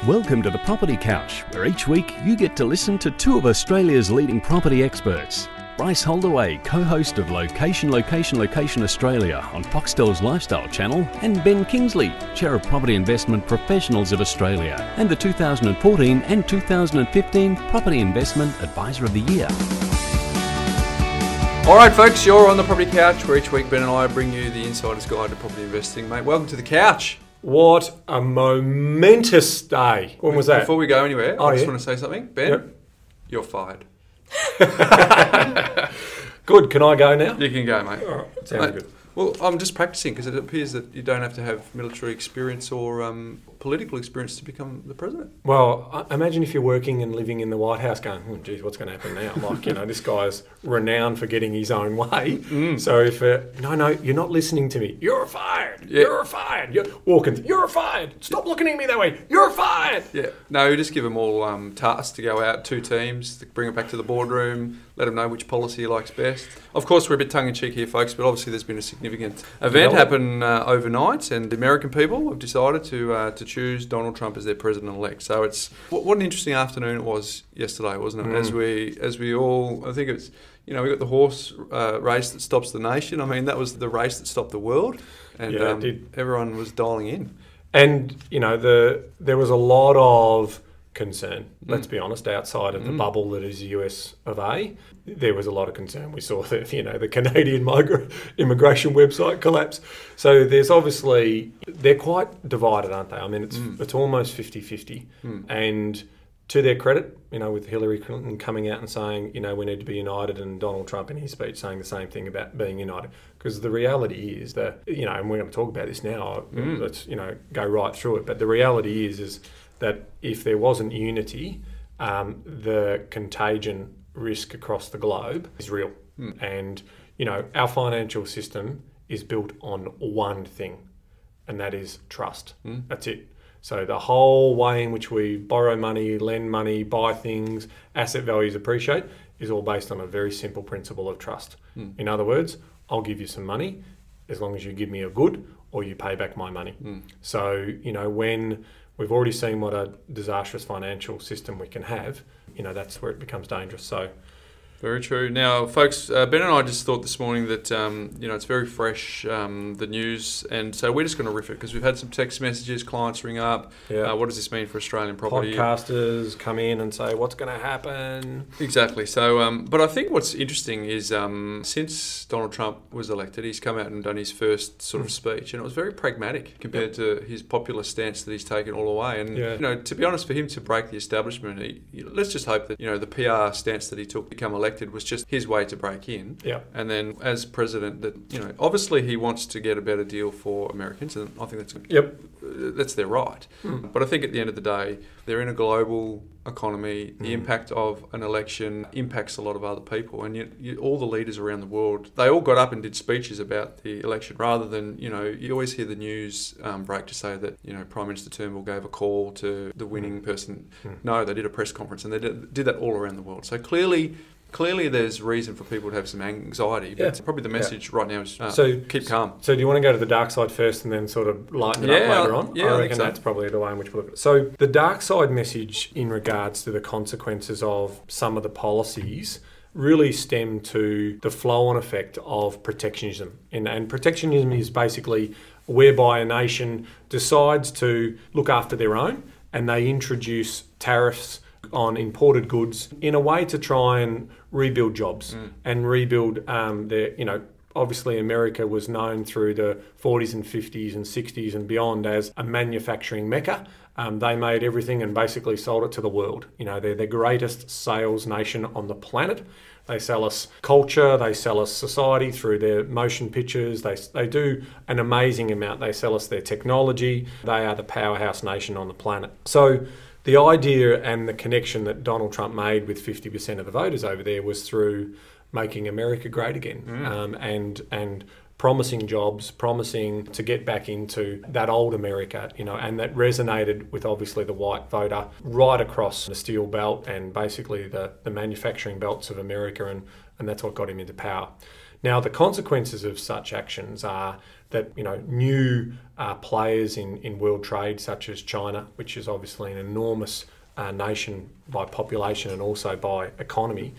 Welcome to the Property Couch, where each week you get to listen to two of Australia's leading property experts. Bryce Holdaway, co-host of Location Australia on Foxtel's Lifestyle Channel, and Ben Kingsley, Chair of Property Investment Professionals of Australia, and the 2014 and 2015 Property Investment Advisor of the Year. All right, folks, you're on the Property Couch, where each week Ben and I bring you the insider's guide to property investing. Mate, welcome to the couch. What a momentous day. When was that? Before we go anywhere, I just want to say something. Ben, Yep. You're fired. Good. Can I go now? You can go, mate. All right. Sounds good. Well, I'm just practicing because it appears that you don't have to have military experience or political experience to become the president. Well, imagine if you're working and living in the White House going, oh, geez, what's going to happen now? Like, this guy's renowned for getting his own way. So if, no, you're not listening to me. You're fired. Yeah. You're fired. You're fired. Stop looking at me that way. You're fired. Yeah. No, you just give them all tasks to go out, 2 teams, to bring it back to the boardroom, let them know which policy he likes best. Of course, we're a bit tongue-in-cheek here, folks, but obviously there's been a significant event happen overnight, and the American people have decided to choose Donald Trump as their president-elect. So it's what an interesting afternoon it was yesterday, wasn't it? As we all, I think it's, we got the horse race that stops the nation. I mean, that was the race that stopped the world, and everyone was dialing in. And there was a lot of concern, let's be honest, outside of the bubble that is the US of A. There was a lot of concern. We saw that, the Canadian immigration website collapse. So there's obviously, they're quite divided, aren't they? I mean, it's almost 50-50. And to their credit, with Hillary Clinton coming out and saying, we need to be united, and Donald Trump in his speech saying the same thing about being united. Because the reality is that, and we're going to talk about this now, let's, go right through it. But the reality is that if there wasn't unity, the contagion risk across the globe is real. And, our financial system is built on one thing, and that is trust. That's it. So the whole way in which we borrow money, lend money, buy things, asset values appreciate, is all based on a very simple principle of trust. In other words, I'll give you some money as long as you give me a good or you pay back my money. So, when we've already seen what a disastrous financial system we can have, that's where it becomes dangerous. So, very true. Now, folks, Ben and I just thought this morning that, it's very fresh, the news, and so we're just going to riff it because we've had some text messages, clients ring up. What does this mean for Australian property? Podcasters come in and say, what's going to happen? Exactly. So, but I think what's interesting is since Donald Trump was elected, he's come out and done his first sort of speech, and it was very pragmatic compared to his populist stance that he's taken all the way. And, to be honest, for him to break the establishment, let's just hope that, the PR stance that he took to become elected was just his way to break in. And then as president, that obviously he wants to get a better deal for Americans, and I think that's their right. But I think at the end of the day, they're in a global economy. The impact of an election impacts a lot of other people, and all the leaders around the world, they all got up and did speeches about the election, rather than you always hear the news break to say that Prime Minister Turnbull gave a call to the winning person. No, they did a press conference, and they did that all around the world. So Clearly, there's reason for people to have some anxiety, but probably the message right now is keep calm. So do you want to go to the dark side first and then sort of lighten it up later on? Yeah, I reckon that's probably the way in which we look at it. So the dark side message in regards to the consequences of some of the policies really stem to the flow-on effect of protectionism. And protectionism is basically whereby a nation decides to look after their own, and they introduce tariffs on imported goods in a way to try and rebuild jobs and rebuild their, obviously America was known through the 40s and 50s and 60s and beyond as a manufacturing mecca. They made everything and basically sold it to the world. They're the greatest sales nation on the planet. They sell us culture, they sell us society through their motion pictures. They do an amazing amount. They sell us their technology. They are the powerhouse nation on the planet. So the idea and the connection that Donald Trump made with 50% of the voters over there was through making America great again, and promising jobs, promising to get back into that old America, and that resonated with obviously the white voter right across the steel belt and basically the manufacturing belts of America, and that's what got him into power. Now, the consequences of such actions are that new players in world trade, such as China, which is obviously an enormous nation by population and also by economy,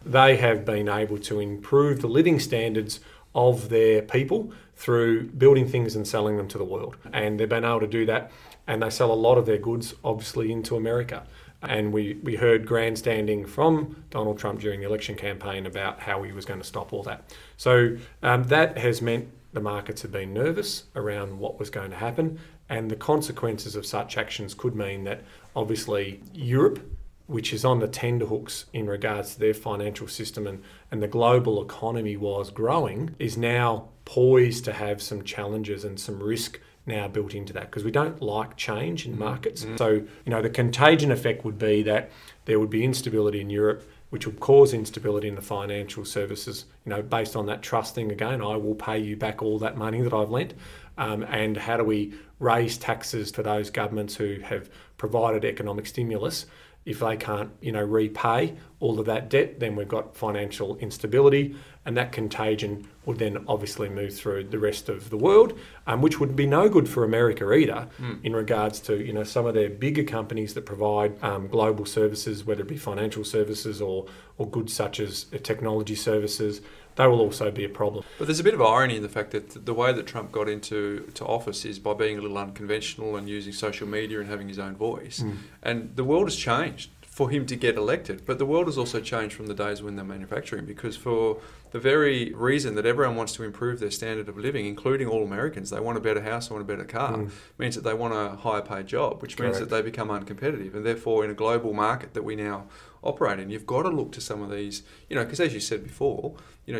they have been able to improve the living standards of their people through building things and selling them to the world. And they've been able to do that, and they sell a lot of their goods, obviously, into America. And we heard grandstanding from Donald Trump during the election campaign about how he was going to stop all that. So that has meant the markets have been nervous around what was going to happen, and the consequences of such actions could mean that obviously Europe, which is on the tenterhooks in regards to their financial system and the global economy was growing, is now poised to have some challenges and some risk now built into that, because we don't like change in markets. So, the contagion effect would be that there would be instability in Europe, which would cause instability in the financial services, based on that trust thing again. I will pay you back all that money that I've lent. And how do we raise taxes for those governments who have provided economic stimulus? If they can't, repay all of that debt, then we've got financial instability, and that contagion would then obviously move through the rest of the world, which would be no good for America either, in regards to, some of their bigger companies that provide global services, whether it be financial services or goods such as technology services. They will also be a problem. But there's a bit of irony in the fact that the way that Trump got into office is by being a little unconventional and using social media and having his own voice. And the world has changed for him to get elected, but the world has also changed from the days when they're manufacturing, because for the very reason that everyone wants to improve their standard of living, including all Americans, they want a better house, they want a better car, means that they want a higher paid job, which means that they become uncompetitive. And therefore, in a global market that we now operate in, you've got to look to some of these, because as you said before,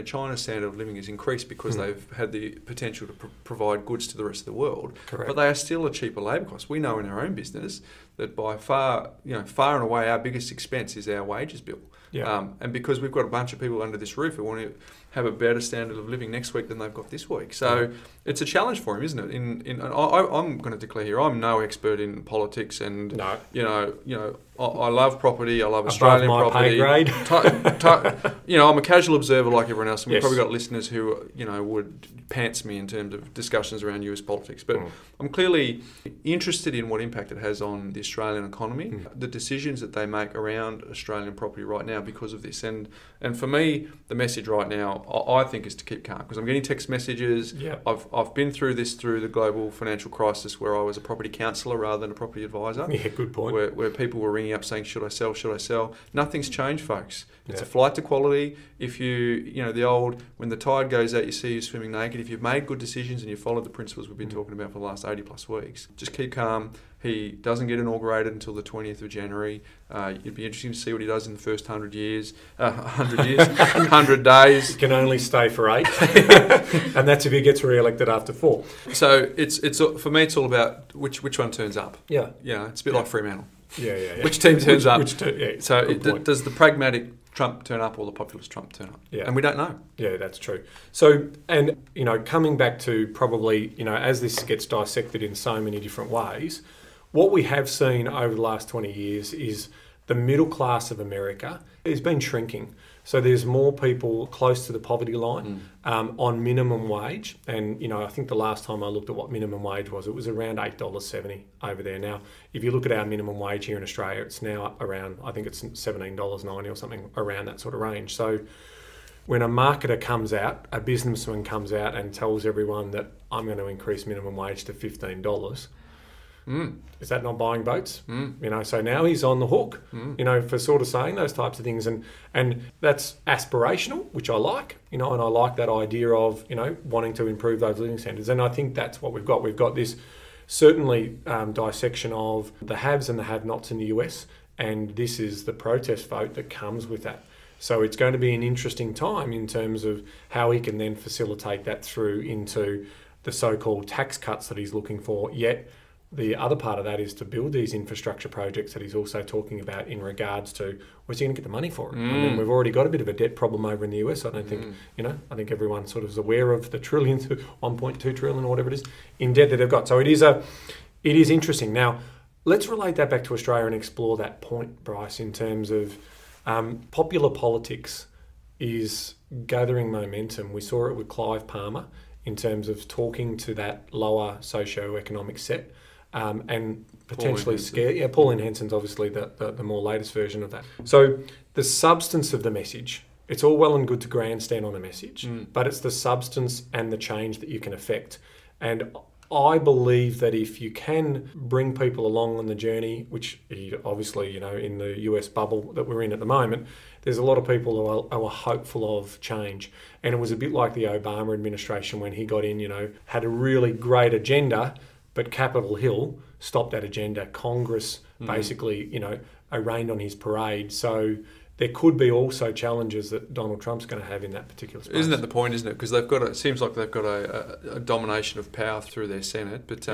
China's standard of living has increased because they've had the potential to provide goods to the rest of the world. Correct. But they are still a cheaper labour cost. We know in our own business that by far and away our biggest expense is our wages bill. Yeah. And because we've got a bunch of people under this roof who want to have a better standard of living next week than they've got this week. So it's a challenge for him, isn't it? I'm going to declare here, I'm no expert in politics, and I love property. I love Australian above my property. pay grade. I'm a casual observer like everyone else, and we've Yes. probably got listeners who would pants me in terms of discussions around US politics. But I'm clearly interested in what impact it has on the Australian economy, the decisions that they make around Australian property right now because of this. And for me, the message right now, I think, is to keep calm, because I'm getting text messages. Yeah. I've been through this through the global financial crisis, where I was a property counsellor rather than a property advisor. Yeah, good point. Where people were ringing up saying, should I sell, should I sell? Nothing's changed, folks. It's a flight to quality. If the old, when the tide goes out, you see you swimming naked. If you've made good decisions and you followed the principles we've been talking about for the last 80 plus weeks, just keep calm. He doesn't get inaugurated until the 20th of January. It'd be interesting to see what he does in the first 100 days. 100 days. He can only stay for 8. And that's if he gets re-elected after 4. So it's for me, it's all about which one turns up. Yeah. It's a bit like Fremantle. Yeah. Which team turns up? So does the pragmatic Trump turn up or the populist Trump turn up? Yeah. And we don't know. Yeah, that's true. So, and, coming back to probably, as this gets dissected in so many different ways, what we have seen over the last 20 years is the middle class of America has been shrinking. So there's more people close to the poverty line on minimum wage. And, I think the last time I looked at what minimum wage was, it was around $8.70 over there. Now, if you look at our minimum wage here in Australia, it's now up around, I think it's $17.90 or something around that sort of range. So when a marketer comes out, a businessman comes out and tells everyone that I'm going to increase minimum wage to $15, is that not buying votes? So now he's on the hook, for sort of saying those types of things. And that's aspirational, which I like, and I like that idea of, wanting to improve those living standards. And I think that's what we've got. We've got this certainly dissection of the haves and the have-nots in the US, and this is the protest vote that comes with that. So it's going to be an interesting time in terms of how he can then facilitate that through into the so-called tax cuts that he's looking for, yet the other part of that is to build these infrastructure projects that he's also talking about in regards to where's he going to get the money for it. I mean, we've already got a bit of a debt problem over in the US. I don't think, I think everyone sort of is aware of the trillions, 1.2 trillion or whatever it is, in debt that they've got. So it is interesting. Now, let's relate that back to Australia and explore that point, Bryce, in terms of popular politics is gathering momentum. We saw it with Clive Palmer in terms of talking to that lower socio-economic set and potentially scare. Yeah, Pauline Henson's obviously the more latest version of that. So the substance of the message, it's all well and good to grandstand on a message, but it's the substance and the change that you can affect. And I believe that if you can bring people along on the journey, which obviously, in the US bubble that we're in at the moment, there's a lot of people who are hopeful of change. And it was a bit like the Obama administration when he got in, had a really great agenda, but Capitol Hill stopped that agenda. Congress basically, rained on his parade. So there could be also challenges that Donald Trump's going to have in that particular space. Isn't that the point, isn't it? Because it seems like they've got a domination of power through their Senate, but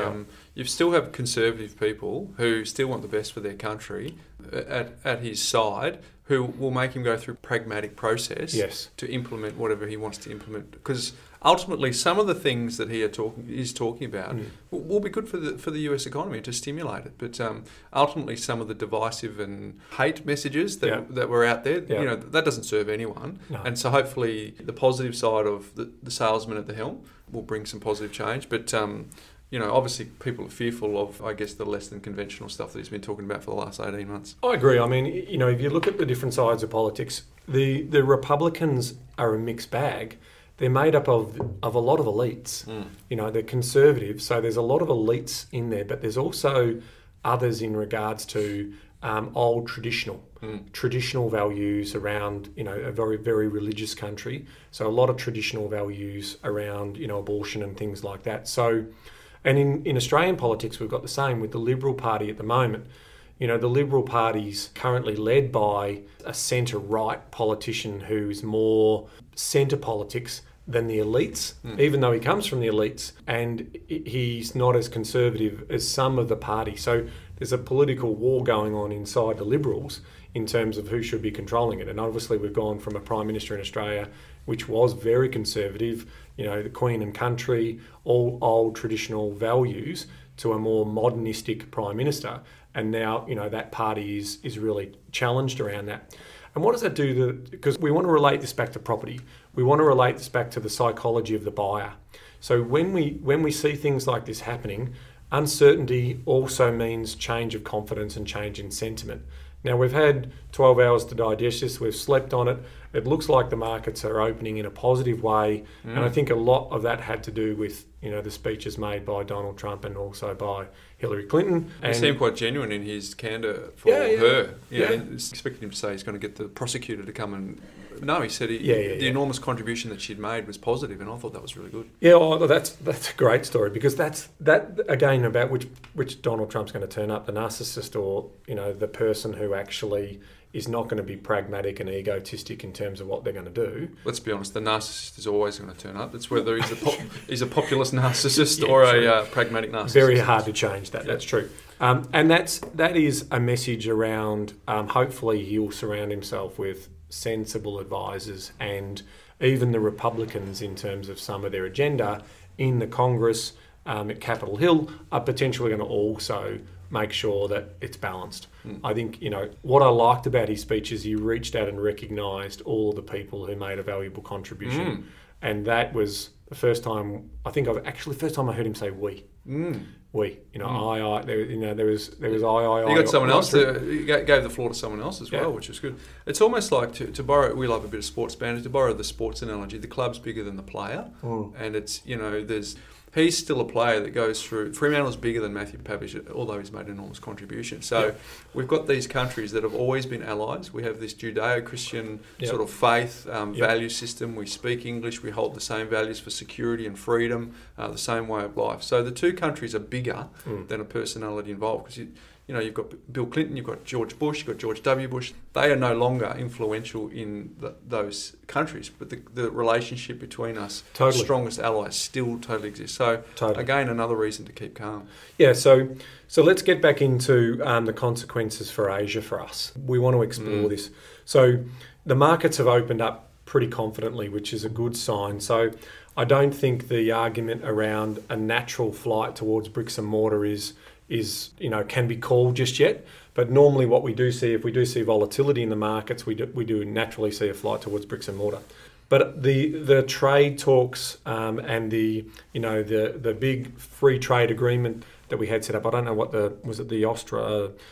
you still have conservative people who still want the best for their country at his side, who will make him go through pragmatic process to implement whatever he wants to implement. Because ultimately, some of the things that he is talking about will be good for the US economy to stimulate it. But ultimately, some of the divisive and hate messages that were out there, that doesn't serve anyone. No. And so hopefully the positive side of the salesman at the helm will bring some positive change. But obviously people are fearful of, I guess, the less than conventional stuff that he's been talking about for the last 18 months. I agree. I mean, if you look at the different sides of politics, the Republicans are a mixed bag. They're made up of a lot of elites. They're conservative, so there's a lot of elites in there, but there's also others in regards to old traditional values around, a very, very religious country. So a lot of traditional values around, abortion and things like that. So, and in Australian politics, we've got the same with the Liberal Party at the moment. The Liberal Party's currently led by a centre-right politician who's more centre politics than the elites, even though he comes from the elites, and he's not as conservative as some of the party. So there's a political war going on inside the Liberals in terms of who should be controlling it. And obviously we've gone from a Prime Minister in Australia which was very conservative, the Queen and country, all old traditional values, to a more modernistic Prime Minister. And now, that party is really challenged around that. And what does that do? Because we want to relate this back to property. We want to relate this back to the psychology of the buyer. So when we see things like this happening, uncertainty also means change of confidence and change in sentiment. Now, we've had 12 hours to digest this. We've slept on it. It looks like the markets are opening in a positive way. And I think a lot of that had to do with, the speeches made by Donald Trump and also by Hillary Clinton. He seemed quite genuine in his candour for her. Expected him to say he's going to get the prosecutor to come and... No, he said the enormous contribution that she'd made was positive, and I thought that was really good. Yeah, that's a great story, because that again about which Donald Trump's going to turn up, the narcissist or the person who actually is not going to be pragmatic and egotistic in terms of what they're going to do. Let's be honest, the narcissist is always going to turn up. It's whether he's a populist narcissist or a pragmatic narcissist. Very hard to change that. That's true. And that is a message around. Hopefully, he'll surround himself with sensible advisors, and even the Republicans, in terms of some of their agenda in the Congress at Capitol Hill, are potentially going to also make sure that it's balanced. I think, what I liked about his speech is he reached out and recognised all the people who made a valuable contribution. And that was the first time I heard him say we. We, I, there was I. You got someone else he gave the floor to someone else as well, which was good. It's almost like, to borrow, we love a bit of sports banter, to borrow the sports analogy, the club's bigger than the player. And it's, he's still a player that goes through... Fremantle's bigger than Matthew Pavich, although he's made an enormous contribution. So we've got these countries that have always been allies. We have this Judeo-Christian sort of faith, value system. We speak English. We hold the same values for security and freedom, the same way of life. So the two countries are bigger than a personality involved, because you've got Bill Clinton, you've got George Bush, you've got George W. Bush. They are no longer influential in those countries, but the relationship between us, the strongest allies, still totally exists. So again, another reason to keep calm. Yeah, so let's get back into the consequences for Asia for us. We want to explore this. So the markets have opened up pretty confidently, which is a good sign. So I don't think the argument around a natural flight towards bricks and mortar is can be called just yet. But normally what we do see, if we do see volatility in the markets, we do naturally see a flight towards bricks and mortar. But the trade talks and the big free trade agreement that we had set up, I don't know what was it the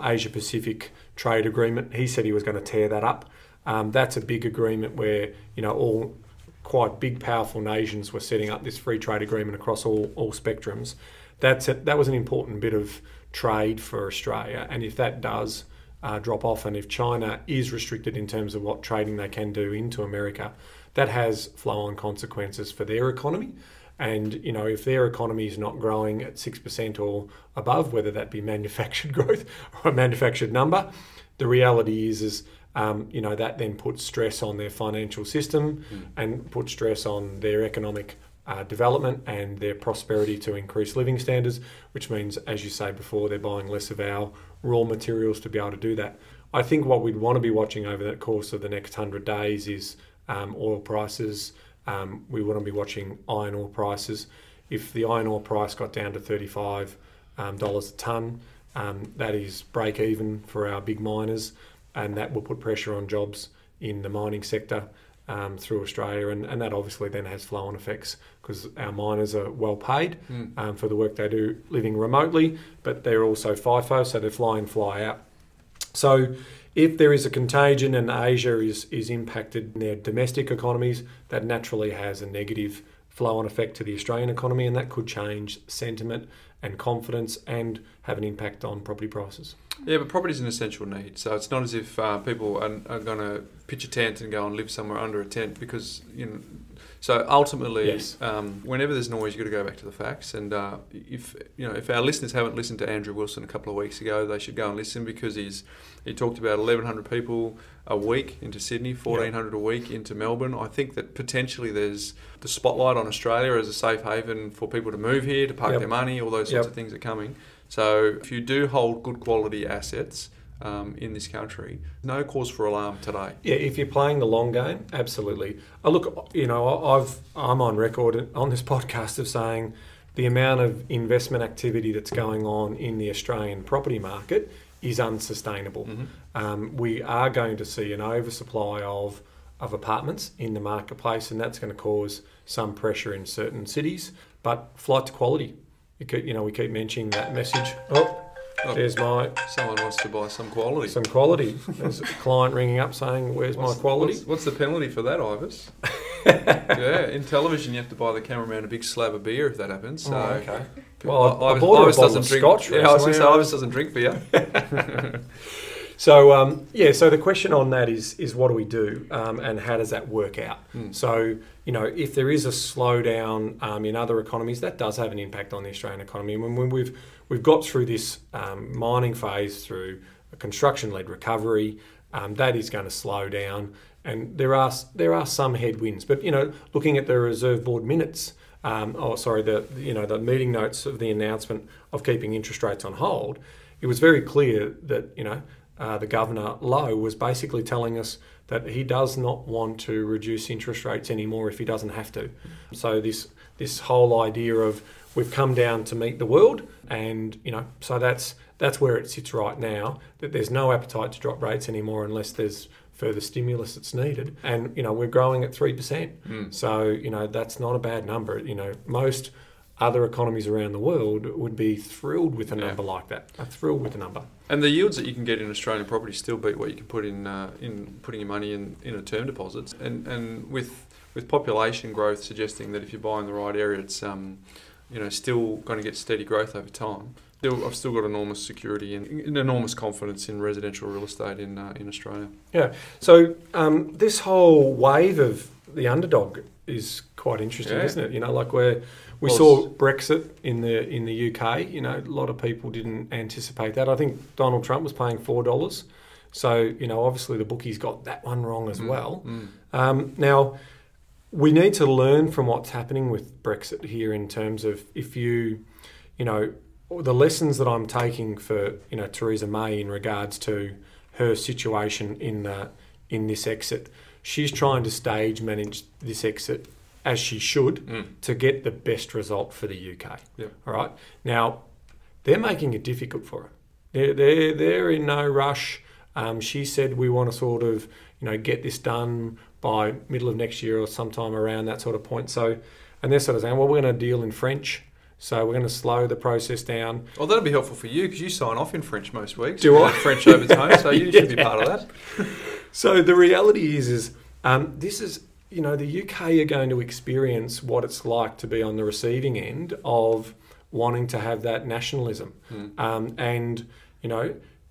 Asia Pacific trade agreement? He said he was going to tear that up. That's a big agreement where all quite big, powerful nations were setting up this free trade agreement across all spectrums. That was an important bit of trade for Australia, and if that does drop off, and if China is restricted in terms of what trading they can do into America, that has flow-on consequences for their economy. And if their economy is not growing at 6% or above, whether that be manufactured growth or a manufactured number, the reality is that then puts stress on their financial system and puts stress on their economic development and their prosperity to increase living standards, which means, as you say before, they're buying less of our raw materials to be able to do that. I think what we'd want to be watching over the course of the next 100 days is oil prices. We want to be watching iron ore prices. If the iron ore price got down to $35 a tonne, that is break even for our big miners, and that will put pressure on jobs in the mining sector through Australia, and that obviously then has flow-on effects because our miners are well paid for the work they do living remotely, but they're also FIFO, so they fly in, fly out. So if there is a contagion and Asia is impacted in their domestic economies, that naturally has a negative flow-on effect to the Australian economy, and that could change sentiment and confidence and have an impact on property prices. Yeah, but property is an essential need, so it's not as if people are going to pitch a tent and go and live somewhere under a tent because, so ultimately, yes. Whenever there's noise, you've got to go back to the facts. And if our listeners haven't listened to Andrew Wilson a couple of weeks ago, they should go and listen because he talked about 1,100 people a week into Sydney, 1,400 a week into Melbourne. I think that potentially there's the spotlight on Australia as a safe haven for people to move here, to park their money, all those sorts of things are coming. So if you do hold good quality assets in this country, no cause for alarm today. Yeah, if you're playing the long game, absolutely. Look, I'm on record on this podcast of saying the amount of investment activity that's going on in the Australian property market is unsustainable. We are going to see an oversupply of apartments in the marketplace, and that's going to cause some pressure in certain cities. But flight to quality. We keep mentioning that message. There's someone wants to buy some quality. Some quality. There's a client ringing up saying, "Where's my quality?" What's the penalty for that, Ivis? Yeah, in television you have to buy the cameraman a big slab of beer if that happens. So, okay. Well, I bought a bottle of scotch. Yeah, I was going to say Ivis doesn't drink beer. So so the question on that is what do we do and how does that work out? So, if there is a slowdown in other economies, that does have an impact on the Australian economy. When we've got through this mining phase, through a construction-led recovery, that is going to slow down, and there are some headwinds. But looking at the Reserve Board minutes, the meeting notes of the announcement of keeping interest rates on hold, it was very clear that the Governor, Lowe, was basically telling us that he does not want to reduce interest rates anymore if he doesn't have to. So this whole idea of we've come down to meet the world, and so that's where it sits right now, that there's no appetite to drop rates anymore unless there's further stimulus that's needed. And we're growing at 3%. So that's not a bad number. Most other economies around the world would be thrilled with a number like that. Thrilled with the number. And the yields that you can get in Australian property still beat what you can put in putting your money in a term deposits. And with population growth suggesting that if you're buying the right area, it's still going to get steady growth over time. I've still got enormous security and enormous confidence in residential real estate in Australia. Yeah. So this whole wave of the underdog is quite interesting, isn't it? We saw Brexit in the UK. A lot of people didn't anticipate that. I think Donald Trump was paying $4. So obviously the bookies got that one wrong as well. Now we need to learn from what's happening with Brexit here in terms of the lessons that I'm taking for Theresa May in regards to her situation in this exit. She's trying to stage manage this exit as she should to get the best result for the UK. All right. Now they're making it difficult for her. They're in no rush. She said we want to sort of get this done by middle of next year or sometime around that sort of point. So, and they're sort of saying, well, we're going to deal in French. So we're going to slow the process down. Well, that'll be helpful for you because you sign off in French most weeks. Do I? French overtone, so you should be part of that. So the reality is this is, the UK are going to experience what it's like to be on the receiving end of wanting to have that nationalism.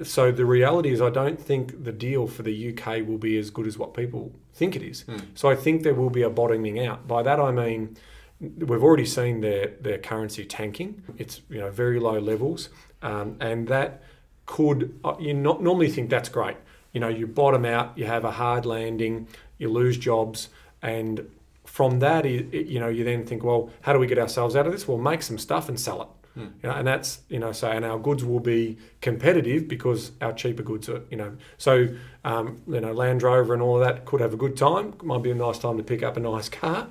So the reality is I don't think the deal for the UK will be as good as what people think it is. So I think there will be a bottoming out. By that I mean, we've already seen their currency tanking. It's very low levels, and that could you not normally think that's great. You bottom out, you have a hard landing, you lose jobs, and from that, you then think, well, how do we get ourselves out of this? Well, make some stuff and sell it. And that's and our goods will be competitive because our cheaper goods are Land Rover and all of that could have a good time. Might be a nice time to pick up a nice car.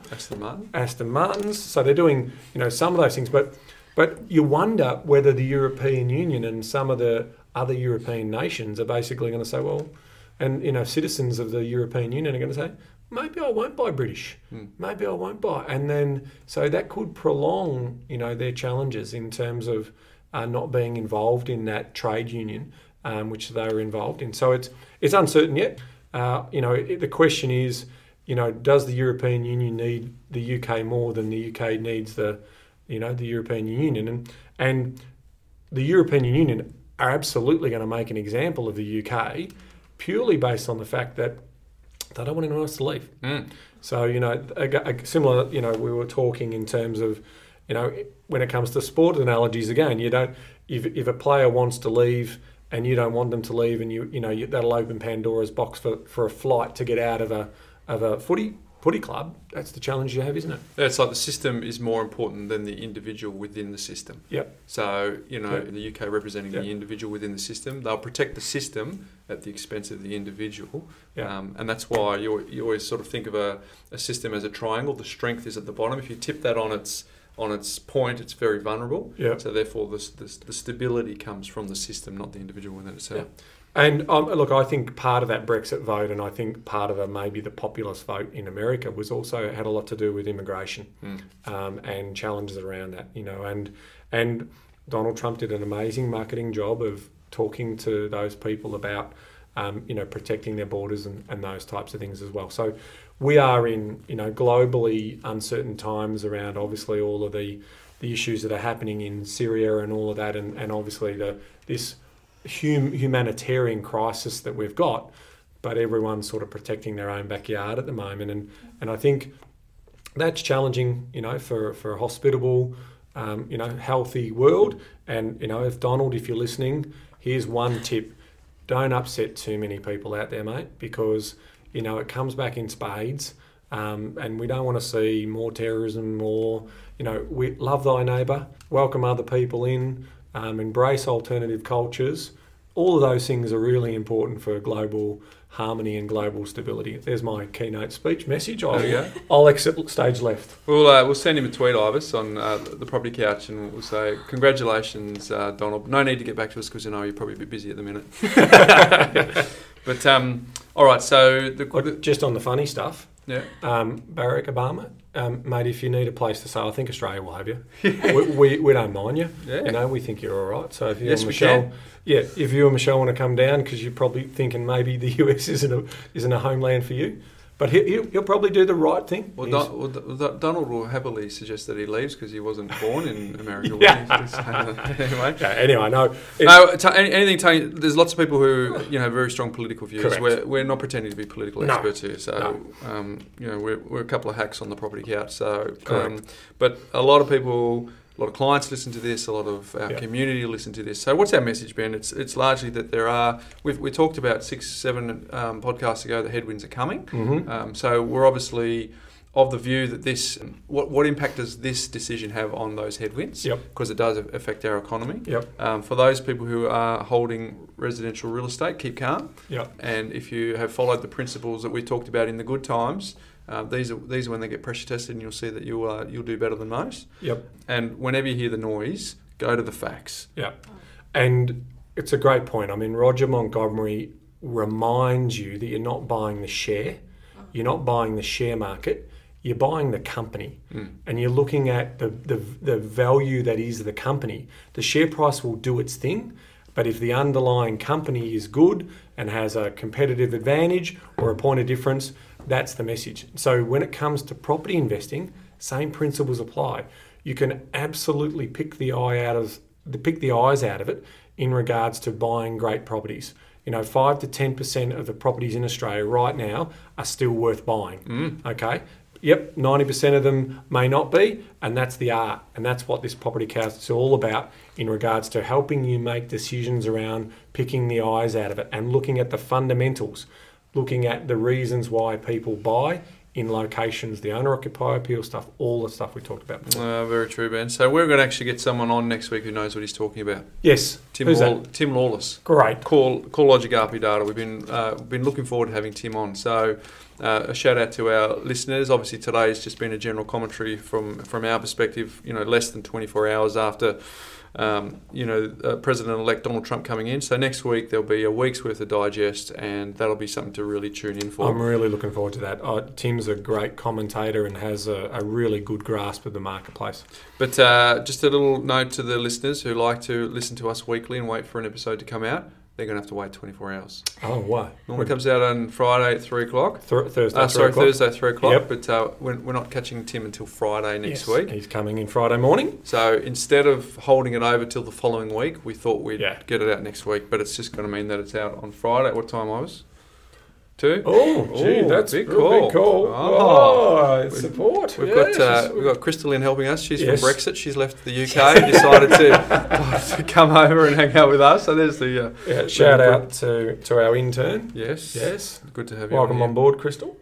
Aston Martins. So they're doing some of those things, but you wonder whether the European Union and some of the other European nations are basically going to say, well, and citizens of the European Union are going to say, maybe I won't buy British. Maybe I won't buy. And then, so that could prolong, their challenges in terms of not being involved in that trade union, which they were involved in. So it's uncertain yet. The question is, does the European Union need the UK more than the UK needs the European Union? And the European Union are absolutely going to make an example of the UK purely based on the fact that they don't want anyone else to leave. So, a similar, we were talking in terms of, when it comes to sport analogies, again, if a player wants to leave and you don't want them to leave and that'll open Pandora's box for a flight to get out of a footy club, that's the challenge you have, isn't it? Yeah, it's like the system is more important than the individual within the system. Yep. So, the UK representing the individual within the system, they'll protect the system at the expense of the individual. And that's why you always sort of think of a system as a triangle. The strength is at the bottom. If you tip that on its point, it's very vulnerable. Yep. So therefore, the stability comes from the system, not the individual within itself. Yep. And look, I think part of that Brexit vote, and I think part of maybe the populist vote in America, was also had a lot to do with immigration and challenges around that. And Donald Trump did an amazing marketing job of talking to those people about protecting their borders and those types of things as well. So we are in globally uncertain times around obviously all of the issues that are happening in Syria and all of that, and obviously this humanitarian crisis that we've got, but everyone's sort of protecting their own backyard at the moment, and I think that's challenging, for a hospitable, healthy world. And if you're listening, here's one tip: don't upset too many people out there, mate, because it comes back in spades, and we don't want to see more terrorism, we love thy neighbour, welcome other people in. Embrace alternative cultures. All of those things are really important for global harmony and global stability. There's my keynote speech message. I'll exit stage left. We'll send him a tweet, Ivis, on the Property Couch, and we'll say, congratulations, Donald. No need to get back to us because you're probably a bit busy at the minute. But, all right, so... just on the funny stuff, yeah. Barack Obama, mate, if you need a place to stay, I think Australia will have you. we don't mind you. Yeah. We think you're all right. So if you yes, and we Michelle, can. If you and Michelle want to come down, because you're probably thinking maybe the US isn't a homeland for you, but he'll probably do the right thing. Well, Donald will happily suggest that he leaves because he wasn't born in America. Anyway, no. Anything, Tony, there's lots of people who have very strong political views. Correct. We're not pretending to be political experts here. So, we're a couple of hacks on the Property Couch. So, but a lot of people... A lot of clients listen to this. A lot of our community listen to this. So, what's our message, Ben? It's largely that there are. We talked about 6-7 podcasts ago. The headwinds are coming. Mm-hmm. So, we're obviously of the view that this. What impact does this decision have on those headwinds? Yep. Because it does affect our economy. Yep. For those people who are holding residential real estate, keep calm. Yep. And if you have followed the principles that we talked about in the good times. These are when they get pressure tested, and you'll see that you'll do better than most. Yep. And whenever you hear the noise, go to the facts. Yep. And it's a great point. I mean, Roger Montgomery reminds you that you're not buying the share, you're not buying the share market, you're buying the company. And you're looking at the value that is the company. The share price will do its thing, but if the underlying company is good and has a competitive advantage or a point of difference, that's the message. So when it comes to property investing, same principles apply. You can absolutely pick the eyes out of it in regards to buying great properties. 5 to 10% of the properties in Australia right now are still worth buying. Okay. Yep, 90% of them may not be, and that's the art, and that's what this property cast is all about in regards to helping you make decisions around picking the eyes out of it and looking at the fundamentals, looking at the reasons why people buy in locations, the owner-occupier appeal stuff, all the stuff we talked about before. Very true, Ben. So we're going to actually get someone on next week who knows what he's talking about. Yes. Tim Lawless. Great. Call Logic RP Data. We've been looking forward to having Tim on. So a shout out to our listeners. Obviously today's just been a general commentary from our perspective, less than 24 hours after President-elect Donald Trump coming in. So next week there'll be a week's worth of digest, and that'll be something to really tune in for. I'm really looking forward to that. Tim's a great commentator and has a really good grasp of the marketplace. But just a little note to the listeners who like to listen to us weekly and wait for an episode to come out. They're going to have to wait 24 hours. Oh, why? Normally comes out on Friday at 3 o'clock. Thursday, 3 o'clock. Thursday, 3 o'clock. Yep. But we're not catching Tim until Friday next week. He's coming in Friday morning. So instead of holding it over till the following week, we thought we'd get it out next week. But it's just going to mean that it's out on Friday. What time, Ives? 2? Oh, gee, that's big a call. Big call. Oh, support. We've got Crystal in helping us. She's from Brexit. She's left the UK and decided to come over and hang out with us. So there's the shout out to our intern. Yes. Good to have you. Welcome on board, Crystal.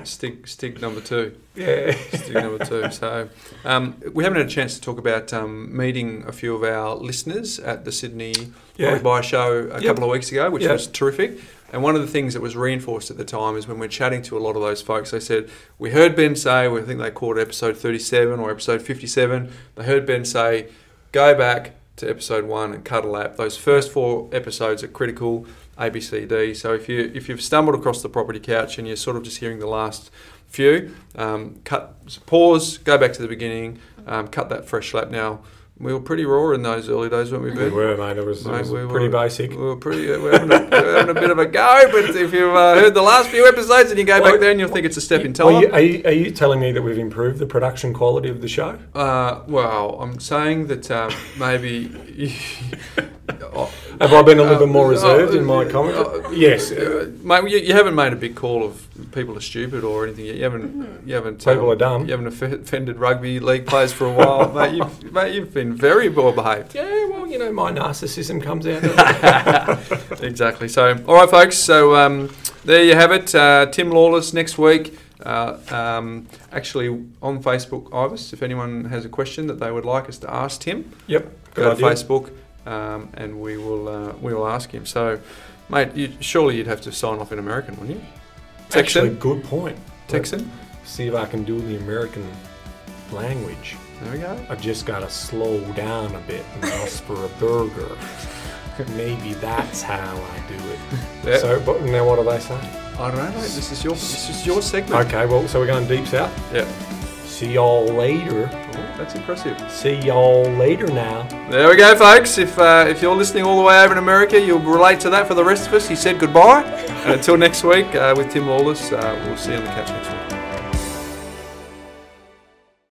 Stig number 2. Yeah. Stig number 2. So we haven't had a chance to talk about meeting a few of our listeners at the Sydney Property Buy Show a couple of weeks ago, which was terrific. And one of the things that was reinforced at the time is when we're chatting to a lot of those folks, they said, we heard Ben say, I think they called it episode 37 or episode 57, they heard Ben say, go back to episode 1 and cut a lap. Those first 4 episodes are critical, A, B, C, D. So if you've stumbled across the property couch and you're sort of just hearing the last few, pause, go back to the beginning, cut that fresh lap. Now, we were pretty raw in those early days, weren't we, Ben? We were, mate. It was pretty basic. We were having a bit of a go, but if you've heard the last few episodes and you go back there and you'll think it's a step in time. Are you telling me that we've improved the production quality of the show? Well, I'm saying that maybe... Have I been a little bit more reserved in my commentary? Yes. Mate, you haven't made a big call of people are stupid or anything yet. You haven't. People are dumb. You haven't offended rugby league players for a while, mate. You've been very well behaved. Yeah, well, my narcissism comes out. Exactly. So, all right, folks. So there you have it. Tim Lawless next week. Actually, on Facebook, Ivis, if anyone has a question that they would like us to ask Tim, go to Facebook. And we will ask him. So, mate, surely you'd have to sign off in American, wouldn't you? Actually, good point. Texan? See if I can do the American language. There we go. I just got to slow down a bit and ask for a burger. Maybe that's how I do it. Yep. So, but now what do they say? I don't know, mate. This is your segment. Okay, well, so we're going deep south? Yeah. See y'all later. Oh, that's impressive. See y'all later now. There we go, folks. If you're listening all the way over in America, you'll relate to that. For the rest of us, he said goodbye. And until next week with Tim Lawless, we'll see you on the couch next week.